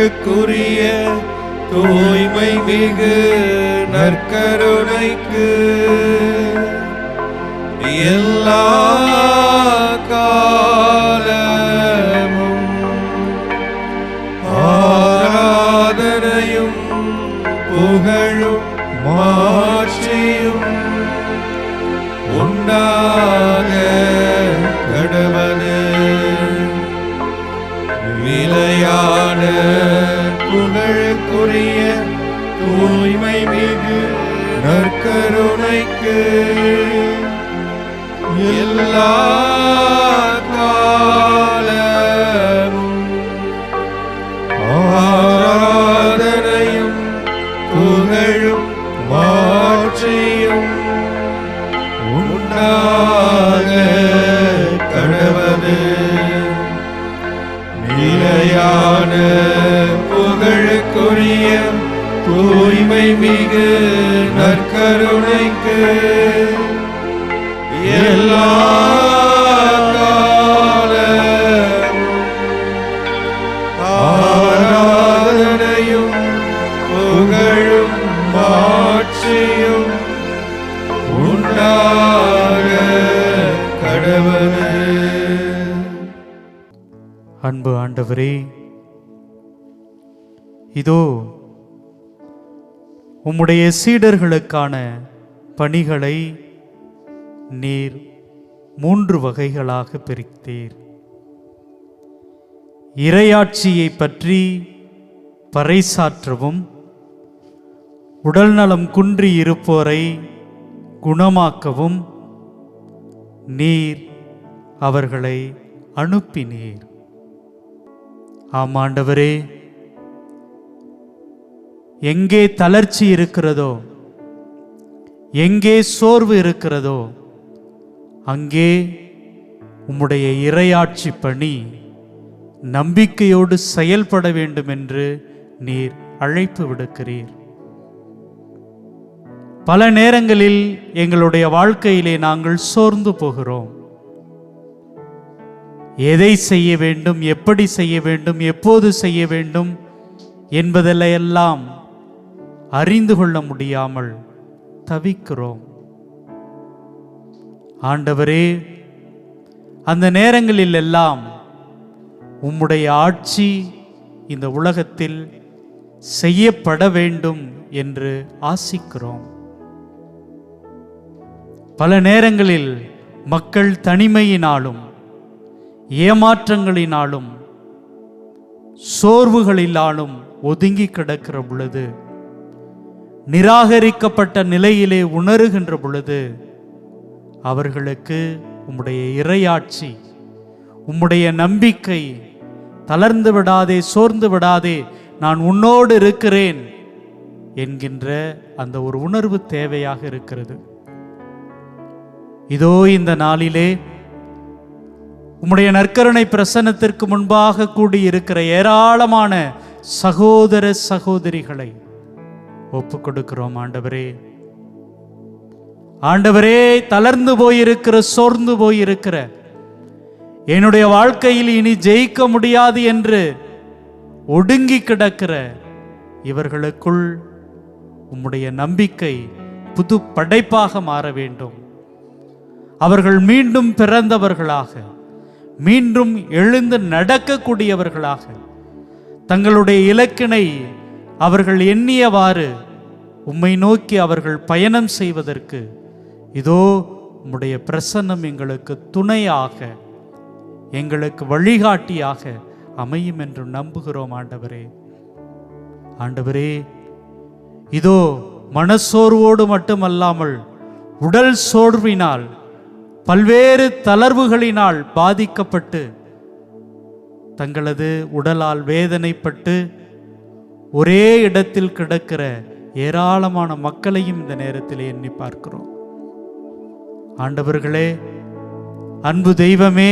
புகழுக்குரிய தூய்மை மிகு நற்கருணைக்கு எல்லா காலமும் ஆராதனையும் புகழும் மாட்சியும் உண்டாக கடவது. நிலையான புகழுக்குரிய தூய்மை மிகு நற்கருணைக்கு எல்லா காலமும் ஆராதனையும் புகழும் மாட்சியும் உண்டாக கடவது. நிலையான புகழுக்குரிய தூய்மை மிகு நற்கருணைக்கு எல்லா காலமும் ஆராதனையும் புகழும் மாட்சியும் உண்டாக கடவது. அன்பு ஆண்டவரே, இதோ உம்முடைய சீடர்களுக்கான பணிகளை நீர் 3 வகைகளாக பிரித்தீர். இறையாட்சியை பற்றி பறைசாற்றவும், உடல் நலம் குன்றி இருப்போரை குணமாக்கவும் நீர் அவர்களை அனுப்பினீர். ஆமாண்டவரே, எங்கே தளர்ச்சி இருக்கிறதோ, எங்கே சோர்வு இருக்கிறதோ, அங்கே உம்முடைய இறையாட்சி பணி நம்பிக்கையோடு செயல்பட வேண்டும் என்று நீர் அழைப்பு விடுக்கிறீர். பல நேரங்களில் எங்களுடைய வாழ்க்கையிலே நாங்கள் சோர்ந்து போகிறோம். எதை செய்ய வேண்டும், எப்படி செய்ய வேண்டும், எப்போது செய்ய வேண்டும் என்பதெல்லாம் அறிந்து கொள்ள முடியாமல் தவிக்கிறோம். ஆண்டவரே, அந்த நேரங்களில் எல்லாம் உம்முடைய ஆட்சி இந்த உலகத்தில் செய்யப்பட வேண்டும் என்று ஆசிக்கிறோம். பல நேரங்களில் மக்கள் தனிமையினாலும் ஏமாற்றங்களினாலும் சோர்வுகளினாலும் ஒதுங்கி கிடக்கிற பொழுது, நிராகரிக்கப்பட்ட நிலையிலே உணருகின்ற பொழுது, அவர்களுக்கு உம்முடைய இறையாட்சி, உம்முடைய நம்பிக்கை, தளர்ந்து விடாதே, சோர்ந்து விடாதே, நான் உன்னோடு இருக்கிறேன் என்கின்ற அந்த ஒரு உணர்வு தேவையாக இருக்கிறது. இதோ இந்த நாளிலே உம்முடைய நற்கருணை பிரசன்னத்திற்கு முன்பாக கூடியிருக்கிற ஏராளமான சகோதர சகோதரிகளை ஒப்புக் கொடுக்கிறோம். ஆண்டவரே, ஆண்டவரே, தளர்ந்து போயிருக்கிற, சோர்ந்து போயிருக்கிற, என்னுடைய வாழ்க்கையில் இனி ஜெயிக்க முடியாது என்று ஒடுங்கி கிடக்கிற இவர்களுக்குள் உம்முடைய நம்பிக்கை புது படைப்பாக மாற வேண்டும். அவர்கள் மீண்டும் பிறந்தவர்களாக, மீண்டும் எழுந்து நடக்கக்கூடியவர்களாக, தங்களுடைய இலக்கினை அவர்கள் எண்ணியவாறு உம்மை நோக்கி அவர்கள் பயணம் செய்வதற்கு இதோ உம்முடைய பிரசன்னம் எங்களுக்கு துணையாக, எங்களுக்கு வழிகாட்டியாக அமையும் என்று நம்புகிறோம். ஆண்டவரே, ஆண்டவரே, இதோ மனசோர்வோடு மட்டுமல்லாமல் உடல் சோர்வினால், பல்வேறு தளர்வுகளினால் பாதிக்கப்பட்டு தங்களது உடலால் வேதனைப்பட்டு ஒரே இடத்தில் கிடக்கிற ஏராளமான மக்களையும் இந்த நேரத்தில் எண்ணி பார்க்கிறோம். ஆண்டவர்களே, அன்பு தெய்வமே,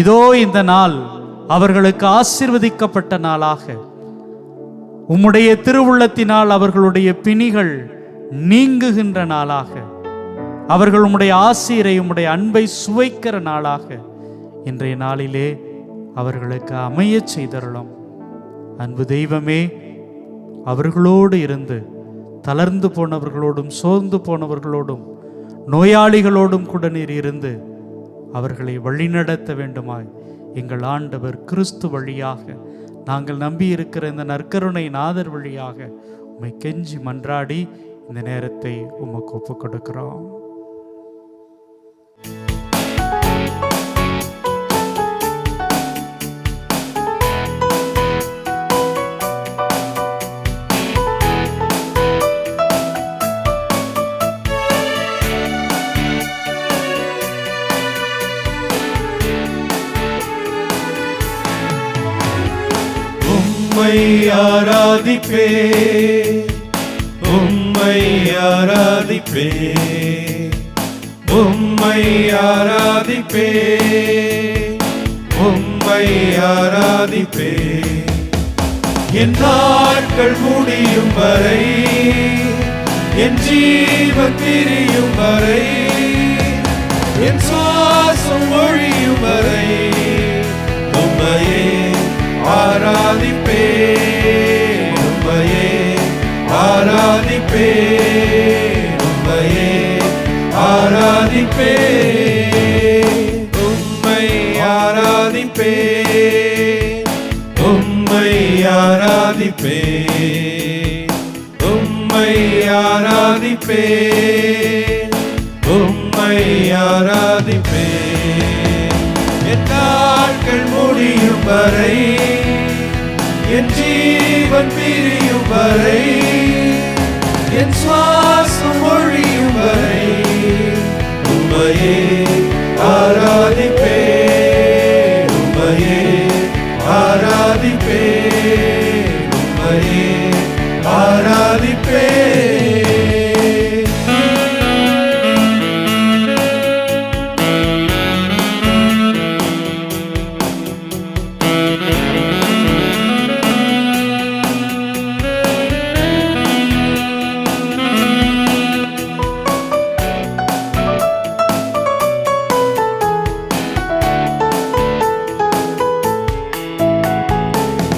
இதோ இந்த நாள் அவர்களுக்கு ஆசீர்வதிக்கப்பட்ட நாளாக, உம்முடைய திருவுள்ளத்தினால் அவர்களுடைய பிணிகள் நீங்குகின்ற நாளாக, அவர்கள் உம்முடைய ஆசீரை, உம்முடைய அன்பை சுவைக்கிற நாளாக இன்றைய நாளிலே அவர்களுக்கு அமைய செய்தருளும். அன்பு தெய்வமே, அவர்களோடு இருந்து தளர்ந்து போனவர்களோடும் சோர்ந்து போனவர்களோடும் நோயாளிகளோடும் கூட நீர் இருந்து அவர்களை வழிநடத்த வேண்டுமாய் எங்கள் ஆண்டவர் கிறிஸ்து வழியாக நாங்கள் நம்பியிருக்கிற இந்த நற்கருணை நாதர் வழியாக உம்மை கெஞ்சி மன்றாடி இந்த நேரத்தை உமக்கு ஒப்புக் கொடுக்கிறோம். உம்மை ஆராதிப்பே, உம்மை ஆராதிப்பே, உம்மை ஆராதிப்பே, உம்மை ஆராதிப்பே. என் நாட்கள் முடியும் வரை, என் ஜீவன் பிரியும் வரை, என் சுவாசம் ஒழியும் வரை உம்மையே ஆராதிப்பே, உம்மையே ஆராதிப்பே, உம்மையே ஆராதிப்பே, உம்மை ஆராதிப்பே, உம்மை ஆராதிப்பே, உம்மை ஆராதிப்பே, உம்மை ஆராதிப்பே. என் நாட்கள் முடியும் வரை, என் ஜீவன் பிரியும் வரை, என் சுவாசம் ஒழியும் வரை உம்மையே ஆராதிப்பே, உம்மையே ஆராதிப்பே, உம்மையே ஆராதிப்பே.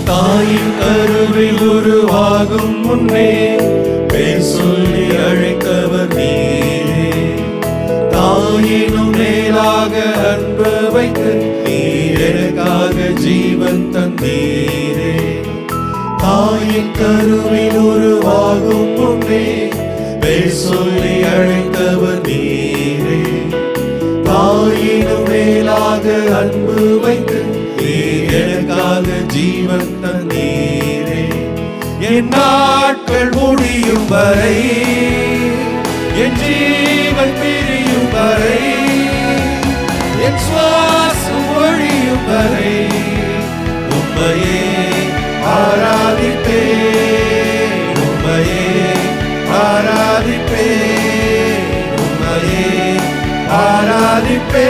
தாயின் கருவில் உருவாகும் முன்னே பேர் சொல்லி அழைத்தவர் நீரே, தாயினும் மேலாக அன்பு வைத்து நீர் எனக்காக ஜீவன் தந்தீரே. தாயின் கருவில் உருவாகும் முன்னே பேர் சொல்லி அழைத்தவர் நீரே, தாயினும் மேலாக அன்பு வைத்து எனக்காக ஜீவன் தந்தீரே. என் நாட்கள் முடியும் வரை, என் ஜீவன் பிரியும் வரை, என் சுவாசம் ஒழியும் வரை உம்மையே ஆராதிப்பே, உம்மையே ஆராதிப்பே, உம்மையே ஆராதிப்பே.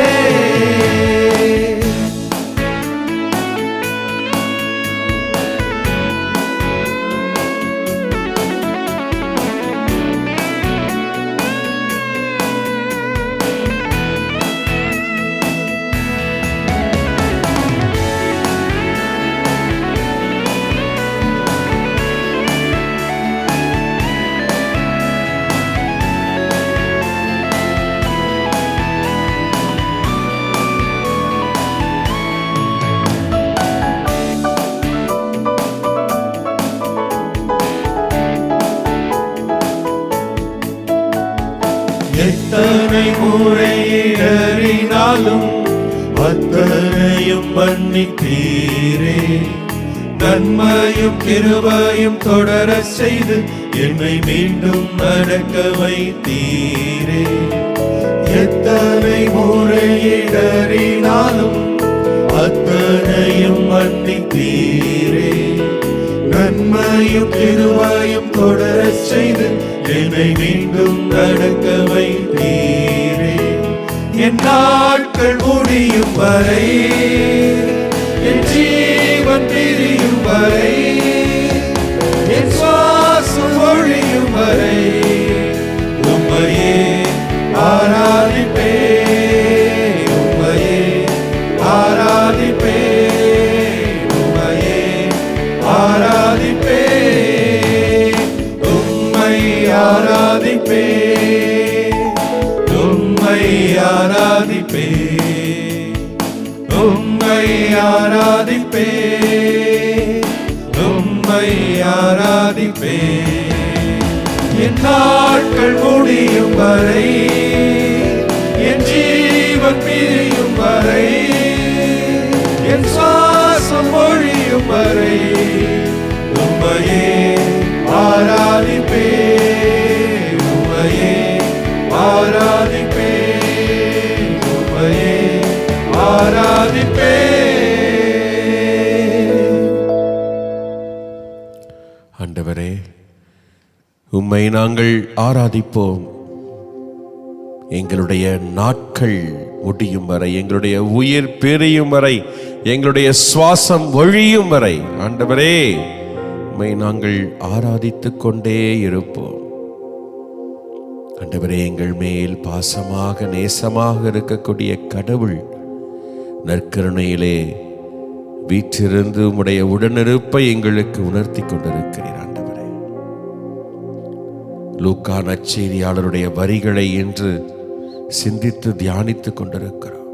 எத்தனை முறை இடறினாலும் அத்தனையும் மன்னித்தீரே, நன்மையும் கிருபையும் தொடர செய்து என்னை மீண்டும் நடக்க வைத்தீரே. எத்தனை முறை இடறினாலும் அத்தனையும் மன்னித்தீரே, நன்மையும் கிருபையும் தொடர செய்து என்னை மீண்டும் நடக்க வைத்தீரே. என் நாட்கள் முடியும் வரை, என் ஜீவன் பிரியும் வரை, என் சுவாசம் ஒழியும் வரை உம்மையே ஆராதிப்பே, உம்மையே ஆராதிப்பே, உம்மையே ஆராதிப்பே. ஆராதிப்பே, உம்மை ஆராதிப்பே. என் நாட்கள் முடியும் வரை, என் ஜீவன் பிரியும் வரை, என் சுவாசம் ஒழியும் வரை உம்மையே ஆராதிப்பே, உம்மையே ஆராதிப்பே, உம்மையே ஆராதிப்பே. ஆண்டவரே, உம்மை நாங்கள் ஆராதிப்போம். எங்களுடைய நாட்கள் முடியும் வரை, எங்களுடைய உயிர் பிரியும் வரை, எங்களுடைய சுவாசம் ஒழியும் வரை ஆண்டவரே உம்மை நாங்கள் ஆராதித்துக் கொண்டே இருப்போம். ஆண்டவரே, எங்கள் மேல் பாசமாக நேசமாக இருக்கக்கூடிய கடவுள் நற்கருணையிலே வீற்றிருந்து உம்முடைய உடனிருப்பை எங்களுக்கு உணர்த்தி கொண்டிருக்கிறீர். ஆண்டவரே, லூக்கா நற்செய்தியாளருடைய வரிகளை இன்று சிந்தித்து தியானித்துக் கொண்டிருக்கிறோம்.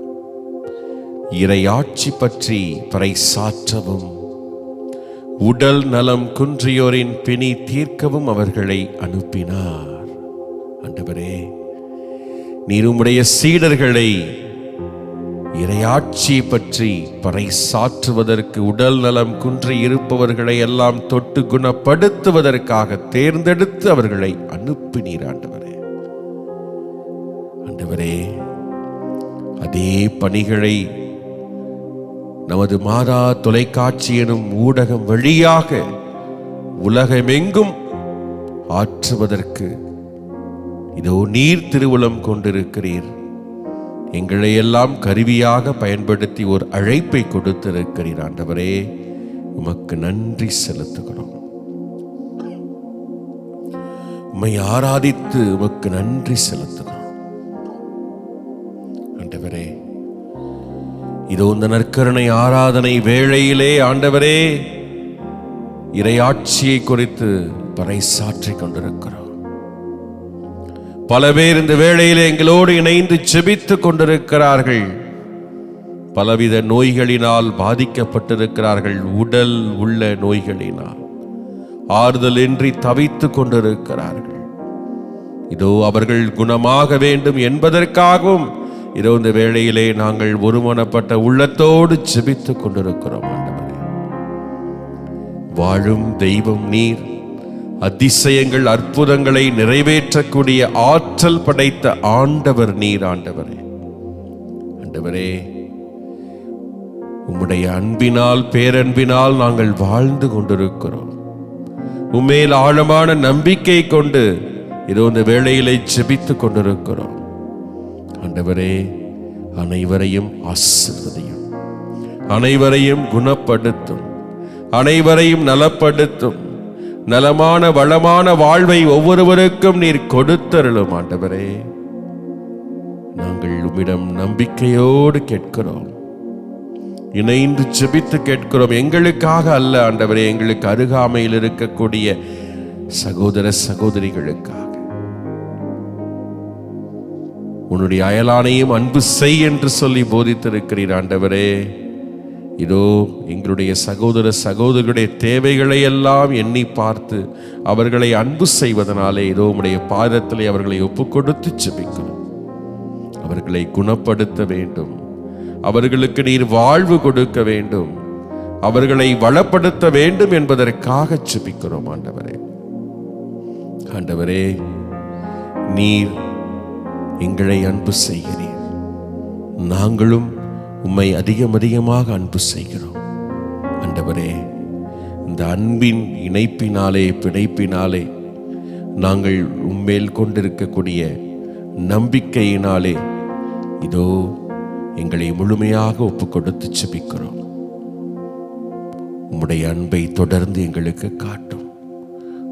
இறையாட்சி பற்றி பறைசாற்றவும், உடல் நலம் குன்றியோரின் பிணி தீர்க்கவும் அவர்களை அனுப்பினார். ஆண்டவரே, நீர் உம்முடைய சீடர்களை இறையாட்சியை பற்றி பறைசாற்றுவதற்கு, உடல் நலம் குன்றி இருப்பவர்களை எல்லாம் தொட்டு குணப்படுத்துவதற்காக தேர்ந்தெடுத்து அவர்களை அனுப்பினீர். ஆண்டவரே, ஆண்டவரே, அதே பணிகளை நமது மாதா தொலைக்காட்சி எனும் ஊடகம் வழியாக உலகமெங்கும் ஆற்றுவதற்கு இதோ நீர் திருவுளம் கொண்டிருக்கிறீர். எங்களை எல்லாம் கருவியாக பயன்படுத்தி ஒரு அழைப்பை கொடுத்திருக்கிறீர். ஆண்டவரே, உமக்கு நன்றி செலுத்துகிறோம். உம்மை ஆராதித்து உமக்கு நன்றி செலுத்துகிறோம். ஆண்டவரே, இதோ இந்த நற்கருணை ஆராதனை வேளையிலே ஆண்டவரே இறையாட்சியை குறித்து பறைசாற்றிக் கொண்டிருக்கிறோம். பல பேர் இந்த வேளையிலே எங்களோடு இணைந்து ஜெபித்துக் கொண்டிருக்கிறார்கள். பலவித நோய்களினால் பாதிக்கப்பட்டிருக்கிறார்கள். உடல் உள்ள நோய்களினால் ஆறுதல் இன்றி தவித்துக் கொண்டிருக்கிறார்கள். இதோ அவர்கள் குணமாக வேண்டும் என்பதற்காகவும் இதோ இந்த வேளையிலே நாங்கள் ஒருமனப்பட்ட உள்ளத்தோடு ஜெபித்துக் கொண்டிருக்கிறோம். ஆண்டவரே, வாழும் தெய்வம் நீர், அதிசயங்கள் அற்புதங்களை நிறைவேற்றக்கூடிய ஆற்றல் படைத்த ஆண்டவர் நீர். ஆண்டவரே, ஆண்டவரே, உம்முடைய அன்பினால் பேரன்பினால் நாங்கள் வாழ்ந்து கொண்டிருக்கிறோம். உம்மேல் ஆழமான நம்பிக்கை கொண்டு இதோ இந்த வேளையிலே ஜெபித்துக் கொண்டிருக்கிறோம். ஆண்டவரே, அனைவரையும் ஆசீர்வதியும், அனைவரையும் குணப்படுத்தும், அனைவரையும் நலப்படுத்தும். நலமான வளமான வாழ்வை ஒவ்வொருவருக்கும் நீர் கொடுத்தருளும். ஆண்டவரே, நாங்கள் உம்மிடம் நம்பிக்கையோடு கேட்கிறோம், இணைந்து ஜெபித்து கேட்கிறோம். எங்களுக்காக அல்ல ஆண்டவரே, எங்களுக்கு அருகாமையில் இருக்கக்கூடிய சகோதர சகோதரிகளுக்காக. உன்னுடைய அயலானையும் அன்பு செய் என்று சொல்லி போதித்திருக்கிறீர். ஆண்டவரே, இதோ எங்களுடைய சகோதர சகோதரிகளுடைய தேவைகளை எல்லாம் எண்ணி பார்த்து அவர்களை அன்பு செய்வதனாலே இதோ உம்முடைய பாதத்திலே அவர்களை ஒப்புக் கொடுத்து ஜெபிக்கிறோம். அவர்களை குணப்படுத்த வேண்டும், அவர்களுக்கு நீர் வாழ்வு கொடுக்க வேண்டும், அவர்களை வளப்படுத்த வேண்டும் என்பதற்காக ஜெபிக்கிறோம். ஆண்டவரே, ஆண்டவரே, நீர் எங்களை அன்பு செய்கிறீர், நாங்களும் உம்மை அதிகமாக அன்பு செய்கிறோம். ஆண்டவரே, இந்த அன்பின் இணைப்பினாலே பிணைப்பினாலே நாங்கள் உம்மேல் கொண்டிருக்கக்கூடிய நம்பிக்கையினாலே இதோ எங்களை முழுமையாக ஒப்புக் கொடுத்து ஜெபிக்கிறோம். உம்முடைய அன்பை தொடர்ந்து எங்களுக்கு காட்டும்.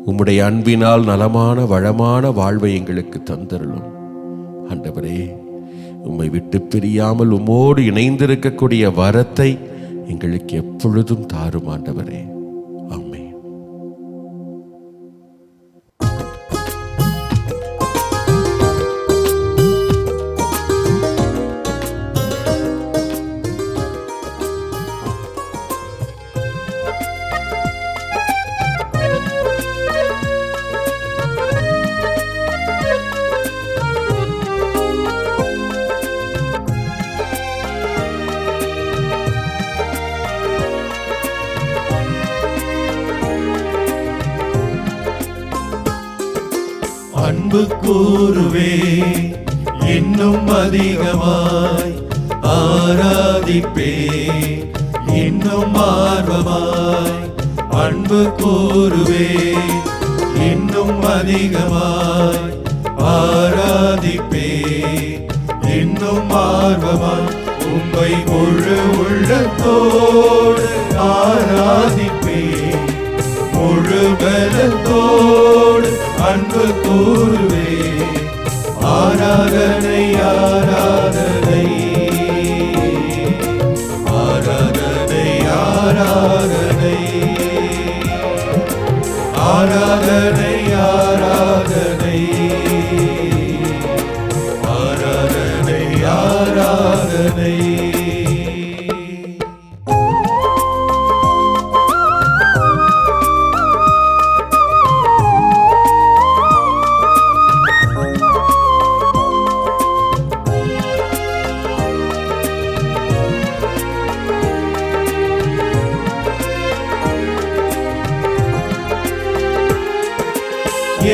உம்முடைய அன்பினால் நலமான வளமான வாழ்வை எங்களுக்கு தந்தருளும். ஆண்டவரே, உம்மை விட்டு பிரியாமல் உம்மோடு இணைந்திருக்கக்கூடிய வரத்தை எங்களுக்கு எப்பொழுதும் தாரும். ஆண்டவரே, ஆமென். அன்பு கூறுவே, இன்னும் அதிகமாய் ஆராதிப்பே, இன்னும் ஆர்வமாய் அன்பு கூறுவே, இன்னும் அதிகமாய் ஆராதிப்பே, இன்னும் ஆர்வமாய் உம்மை முழு உள்ளத்தோடு ஆராதிப்பே, முழு பலத்தோடு அன்பு கூறுவே. ஆராதனை ஆராதனை ஆராதனை ஆராதனை ஆராதனை ஆராதனை ஆராதனை ஆராதனை.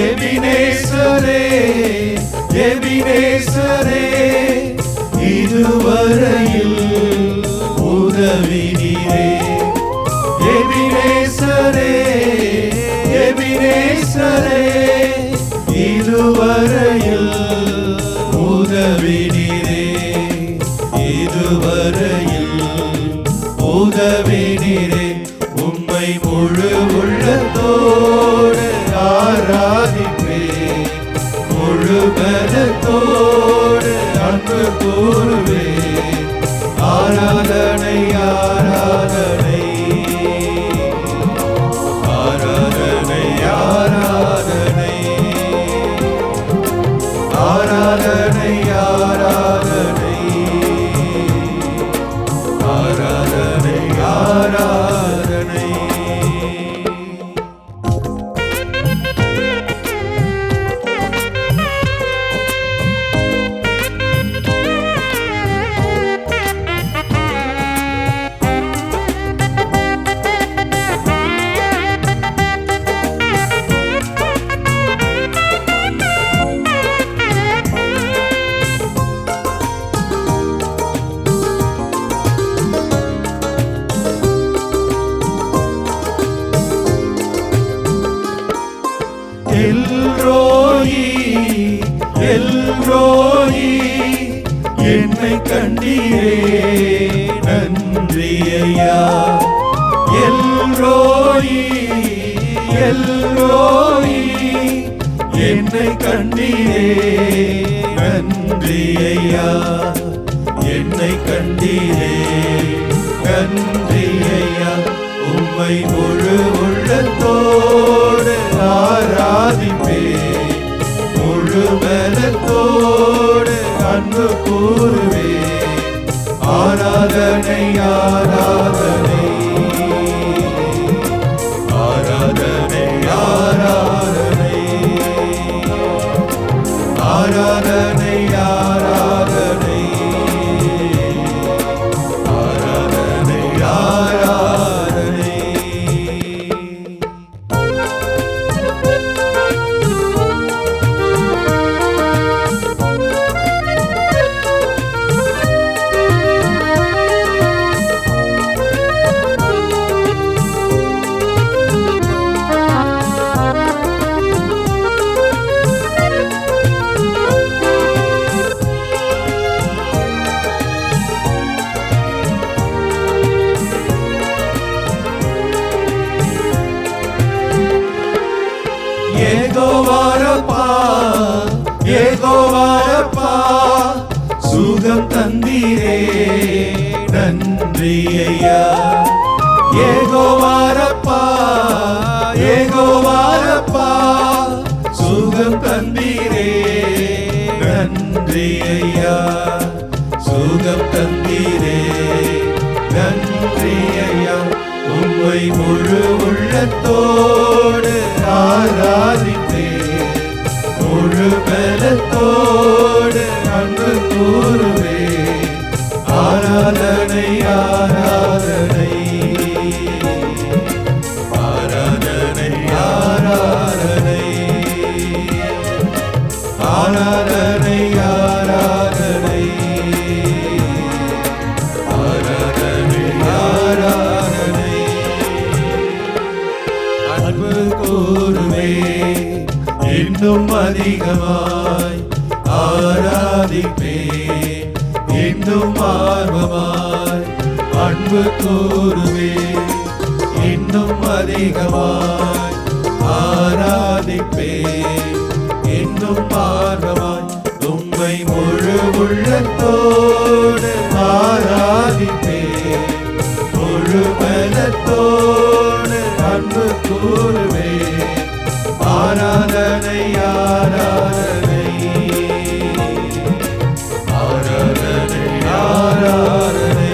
எபினேசரே எபினேசரே, இதுவரையில் உதவி நீரே. எபினேசரே எபினேசரே, இதுவரையில் உதவி நீரே. இதுவரையில் உதவி நீரே. உம்மை முழு உள்ளத்தோடு ஆராதிப்பே, முழு பலத்தோடு அன்பு கூறுவே. ஆராதனை ஆராதனை ஆராதனை ஆராதனை ஆராதனை ஆராதனை ஆராதனை ஆராதனை. எல்ரோயி எல்ரோயி, என்னை கண்டீரே நன்றி ஐயா. எல்ரோயி எல்ரோயி, என்னை கண்டீரே நன்றி ஐயா. என்னை கண்டீரே நன்றி ஐயா. உம்மை முழு உள்ளத்தோடு ஆராதிப்பே, முழு பலத்தோடு அன்பு கூறுவே. ஆராதனை ஆராதனை ஆராதனை ஆராதனை ஆராதனை ஆராதனை ஆராதனை ஆராதனை. ஏகோவாரப்பா ஏகோவாரப்பா, சுகம் தந்தீரே நன்றி ஐயா. ஏகோவாரப்பா ஏகோவாரப்பா, சுகம் தந்தீரே நன்றி ஐயா. சுகம் தந்தீரே நன்றி ஐயா. உம்மை முழு உள்ளத்தோடு ஆராதிப்பே, முழு பலத்தோடு அன்பு கூறுவே. ஆராதனை ஆராதனை ஆராதனை ஆராதனை இன்னும் அதிகமாய் ஆராதிப்பேன், இன்னும் ஆர்வமாய் அன்பு கூறுவேன், இன்னும் அதிகமாய் ஆராதிப்பேன், இன்னும் ஆர்வமாய் உம்மை முழு உள்ளத்தோடு ஆராதிப்பேன், முழு பலத்தோடு அன்பு கூறுவேன். ஆராதனை ஆராதனை ஆராதனை ஆராதனை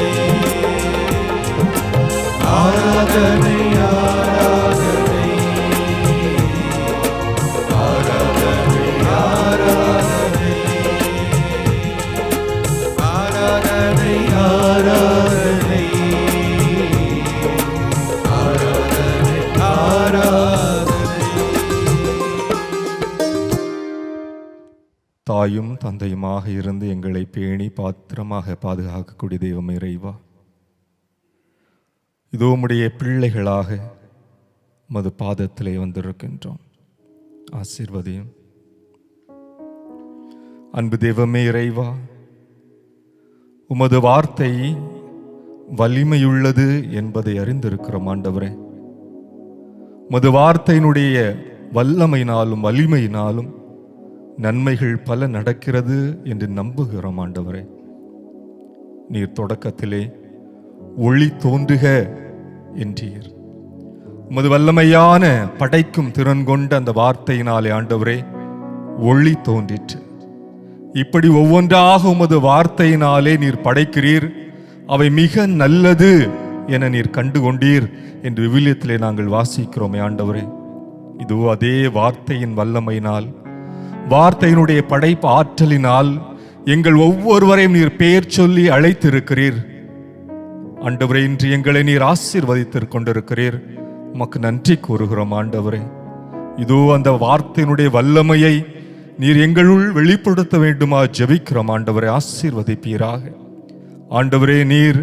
ஆராதனை ஆராதனை ஆராதனை ஆராதனை ஆராதனை ஆராதனை ஆராதனை. தாயும் தந்தையுமாக இருந்து எங்களை பேணி பாத்திரமாக பாதுகாக்கக்கூடிய தெய்வம் இறைவா, இதோ உம்முடைய பிள்ளைகளாக உமது பாதத்திலே வந்திருக்கின்றோம். ஆசீர்வதியும். அன்பு தெய்வமே இறைவா, உமது வார்த்தை வலிமையுள்ளது என்பதை அறிந்திருக்கிறோம் ஆண்டவரே. உமது வார்த்தையினுடைய வல்லமையினாலும் வலிமையினாலும் நன்மைகள் பல நடக்கிறது என்று நம்புகிறோம் ஆண்டவரே. நீர் தொடக்கத்திலே ஒளி தோன்றுக என்றீர். உமது வல்லமையான படைக்கும் திறன் கொண்ட அந்த வார்த்தையினாலே ஆண்டவரே ஒளி தோன்றிற்று. இப்படி ஒவ்வொன்றாக உமது வார்த்தையினாலே நீர் படைக்கிறீர், அவை மிக நல்லது என நீர் கண்டுகொண்டீர் என்று விவிலியத்திலே நாங்கள் வாசிக்கிறோமே ஆண்டவரே. இதோ அதே வார்த்தையின் வல்லமையினால், வார்த்தையினுடைய படைப்பு ஆற்றலினால் எங்கள் ஒவ்வொருவரையும் நீர் பெயர் சொல்லி அழைத்திருக்கிறீர் ஆண்டவரே. இன்று எங்களை நீர் ஆசீர்வதித்துக் கொண்டிருக்கிறீர். உமக்கு நன்றி கூறுகிறோம் ஆண்டவரே. இதோ அந்த வார்த்தையினுடைய வல்லமையை நீர் எங்களுள் வெளிப்படுத்த வேண்டுமா ஜெபிக்கிறோம் ஆண்டவரே. ஆசீர்வதிப்பீராக ஆண்டவரே. நீர்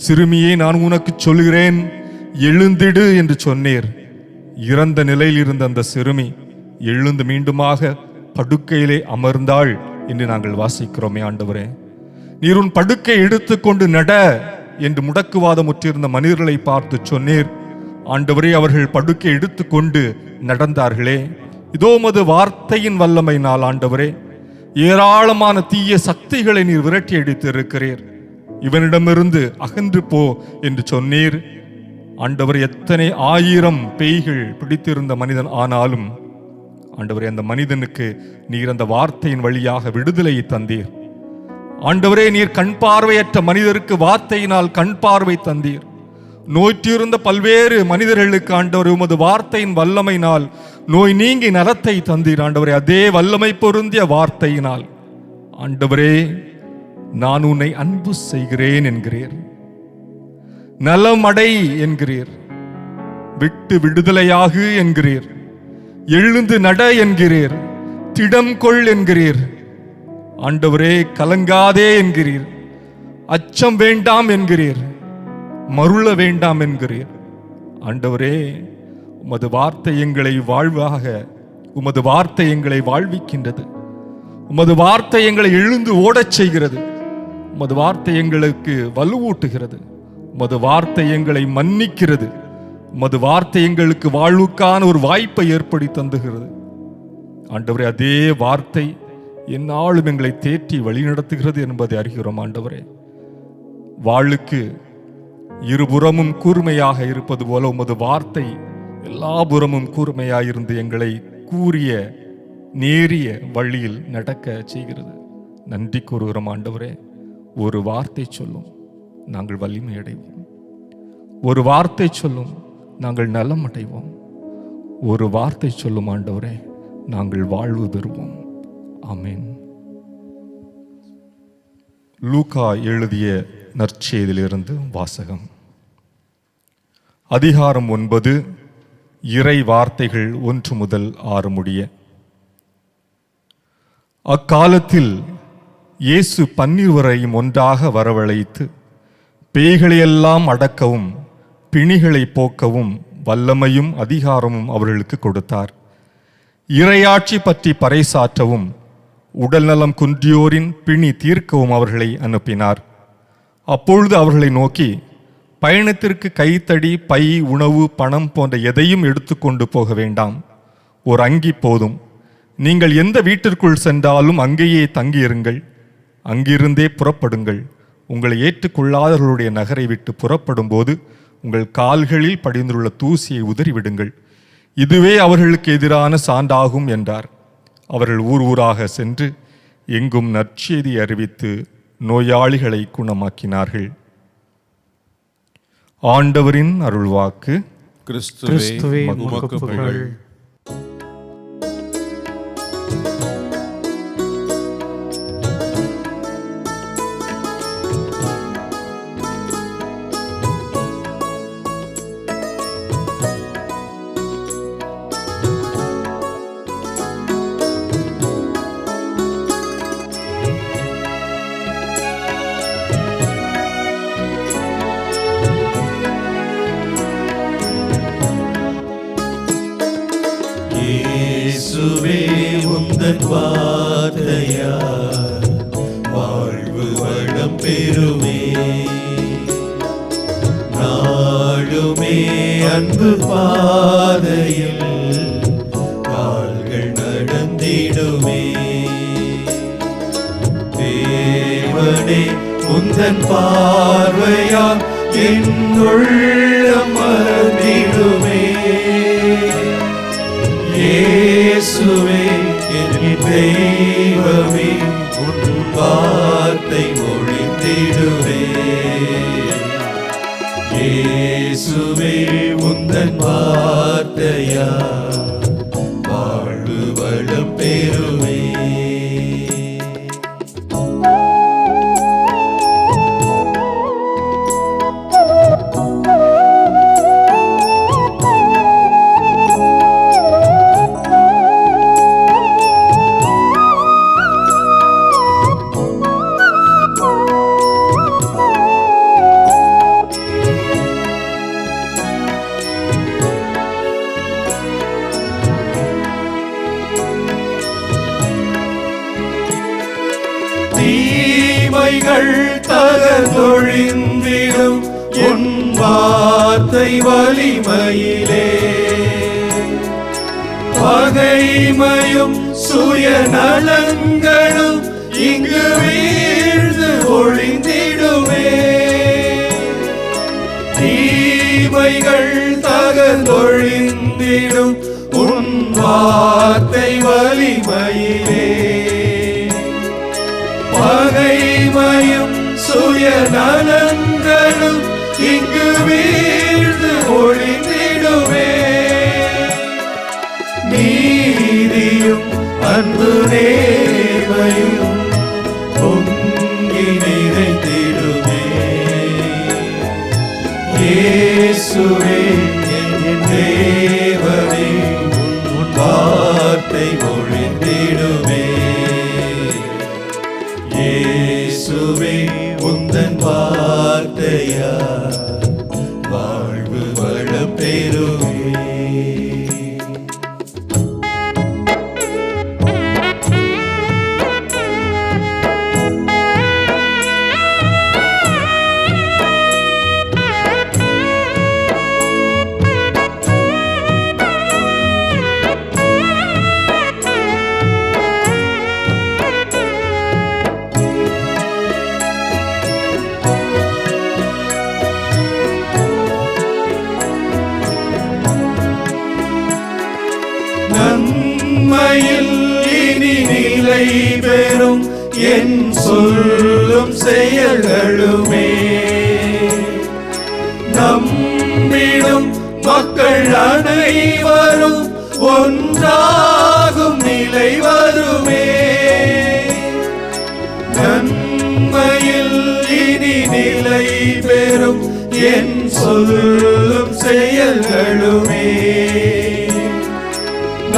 சிறுமியே நான் உனக்கு சொல்கிறேன் எழுந்திடு என்று சொன்னீர். இறந்த நிலையில் இருந்த அந்த சிறுமி எழுந்து மீண்டுமாக படுக்கையிலே அமர்ந்தாள் என்று நாங்கள் வாசிக்கிறோமே ஆண்டவரே. நீர் உன் படுக்கை எடுத்துக்கொண்டு நட என்று முடக்குவாதம் உற்றிருந்த மனிதர்களை பார்த்து சொன்னீர் ஆண்டவரே. அவர்கள் படுக்கை எடுத்துக்கொண்டு நடந்தார்களே. இதோ உமது வார்த்தையின் வல்லமையினால் ஆண்டவரே ஏராளமான தீய சக்திகளை நீர் விரட்டி அடித்து இருக்கிறீர். இவனிடமிருந்து அகன்று போ என்று சொன்னீர் ஆண்டவரே. எத்தனை ஆயிரம் பேய்கள் பிடித்திருந்த மனிதன் ஆனாலும் ஆண்டவரே அந்த மனிதனுக்கு நீர் அந்த வார்த்தையின் வழியாக விடுதலையை தந்தீர் ஆண்டவரே. நீர் கண் பார்வையற்ற மனிதருக்கு வார்த்தையினால் கண் பார்வை தந்தீர். நோய்ற்றிருந்த பல்வேறு மனிதர்களுக்கு ஆண்டவரே உமது வார்த்தையின் வல்லமையினால் நோய் நீங்கி நலத்தை தந்தீர் ஆண்டவரே. அதே வல்லமை பொருந்திய வார்த்தையினால் ஆண்டவரே நான் உன்னை அன்பு செய்கிறேன் என்கிறீர், நலமடை என்கிறீர், விட்டு விடுதலையாகு என்கிறீர், எழுந்து நட என்கிறீர், திடம் கொள் என்கிறீர் ஆண்டவரே. கலங்காதே என்கிறீர், அச்சம் வேண்டாம் என்கிறீர், மருள வேண்டாம் என்கிறீர் ஆண்டவரே. உமது வார்த்தை எங்களை வாழ்வாக, உமது வார்த்தை எங்களை வாழ்விக்கின்றது. உமது வார்த்தை எங்களை எழுந்து ஓடச் செய்கிறது. உமது வார்த்தை எங்களுக்கு வலுவூட்டுகிறது. உமது வார்த்தை எங்களை மன்னிக்கிறது. உமது வார்த்தை எங்களுக்கு வாழ்வுக்கான ஒரு வாய்ப்பை ஏற்படுத்தி தந்துகிறது ஆண்டவரே. அதே வார்த்தை எந்நாளும் எங்களை தேற்றி வழிநடத்துகிறது என்பதை அறிகிறோம் ஆண்டவரே. வாளுக்கு இருபுறமும் கூர்மையாக இருப்பது போல உமது வார்த்தை எல்லா புறமும் கூர்மையாயிருந்து எங்களை கூறிய நேரிய வழியில் நடக்க செய்கிறது. நன்றி கூறுகிறோம் ஆண்டவரே. ஒரு வார்த்தை சொல்லும் நாங்கள் வலிமை அடைவோம். ஒரு வார்த்தை சொல்லும் நாங்கள் நலம் அடைவோம். ஒரு வார்த்தை சொல்லும் ஆண்டவரே நாங்கள் வாழ்வு பெறுவோம். ஆமென். லூக்கா எழுதிய நற்செய்தியிலிருந்து வாசகம். அதிகாரம் 9, இறை வார்த்தைகள் 1 முதல் 6 முடிய. அக்காலத்தில் இயேசு 12 ஒன்றாக வரவழைத்து பேய்களையெல்லாம் அடக்கவும் பிணிகளை போக்கவும் வல்லமையும் அதிகாரமும் அவர்களுக்கு கொடுத்தார். இறையாட்சி பற்றி பறைசாற்றவும் உடல்நலம் குன்றியோரின் பிணி தீர்க்கவும் அவர்களை அனுப்பினார். அப்பொழுது அவர்களை நோக்கி, பயணத்திற்கு கைத்தடி, பை, உணவு, பணம் போன்ற எதையும் எடுத்துக்கொண்டு போக வேண்டாம். ஒரு அங்கி போதும். நீங்கள் எந்த வீட்டிற்குள் சென்றாலும் அங்கேயே தங்கியிருங்கள். அங்கிருந்தே புறப்படுங்கள். உங்களை ஏற்றுக்கொள்ளாதவர்களுடைய நகரை விட்டு புறப்படும் போது உங்கள் கால்களில் படிந்துள்ள தூசியை உதறிவிடுங்கள். இதுவே அவர்களுக்கு எதிரான சான்றாகும் என்றார். அவர்கள் ஊர் ஊராக சென்று எங்கும் நற்செய்தி அறிவித்து நோயாளிகளை குணமாக்கினார்கள். ஆண்டவரின் அருள்வாக்கு. கிறிஸ்துவே உமக்கு புகழ். இயேசுவே உந்தன் வார்த்தையால் வாழ்வு வளம் பெறுமே. நாடுமே அன்பு பாதையில் கால்கள் நடந்திடுமே. தேவனே உந்தன் பார்வையால் என் உள்ளம் மறந்திடுமே. இயேசுவே என் தெய்வமே, உன் வார்த்தை மொழிந்திடுவே. இயேசுவே உந்தன் வார்த்தையால் வாழ்வு வளம் பெறுமே. தீமைகள் தகர்ந்தொழிந்திடும் உன் வார்த்தை வலிமையிலே. பகைமையும் சுயநலங்களும் இங்கு வீழ்ந்து ஒழிந்திடுமே. தீமைகள் தகர்ந்தொழிந்திடும் உன் வார்த்தை வலிமையிலே. பகைமையும் சுயநலங்களும் இங்கு வீழ்ந்து ஒழிந்திடுமே. நீதியும் அன்பு நேர்மையும் பொங்கி நிறைந்திடுமே. இயேசுவே என் தேவனே, உன் வார்த்தை மொழிந்திடுமே. இயேசுவே உந்தன் வார்த்தையால் வாழ்வு வளம் பெறுமே. நன்மையில் இனி நிலை பெறும் என் சொல்லும் செயல்களுமே. நம்பிடும் மக்கள் அனைவரும் ஒன்றாகும் நிலை வருமே. நன்மையில் இனி நிலை பெறும் என் சொல்லும் செயல்களுமே.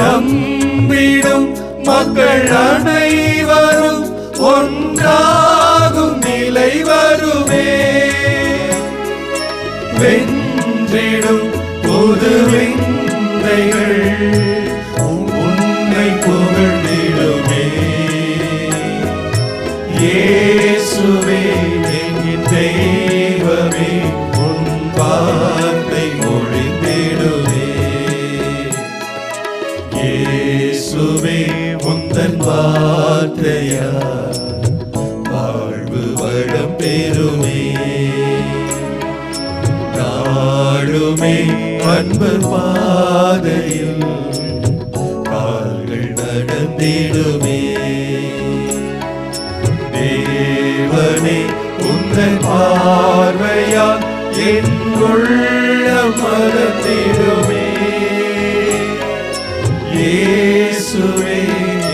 நம்பிடும் மக்கள் அனைவரும் ஒன்றாகும் நிலை வருமே. வென்றிடும் புது விந்தைகள் உன் இயேசுவே என் தெய்வமே உன் வார்த்தை மொழிந்திடுவே. இயேசுவே உந்தன் வார்த்தையா வாழ்வு வளம் பெறுமே. நாளுமே அன்பு பாதையில் கால்கள் நடந்திடுமே. தேவனே உந்தன் பார்வையால் என் உள்ளம் மலர்ந்திடுமே. இயேசுவே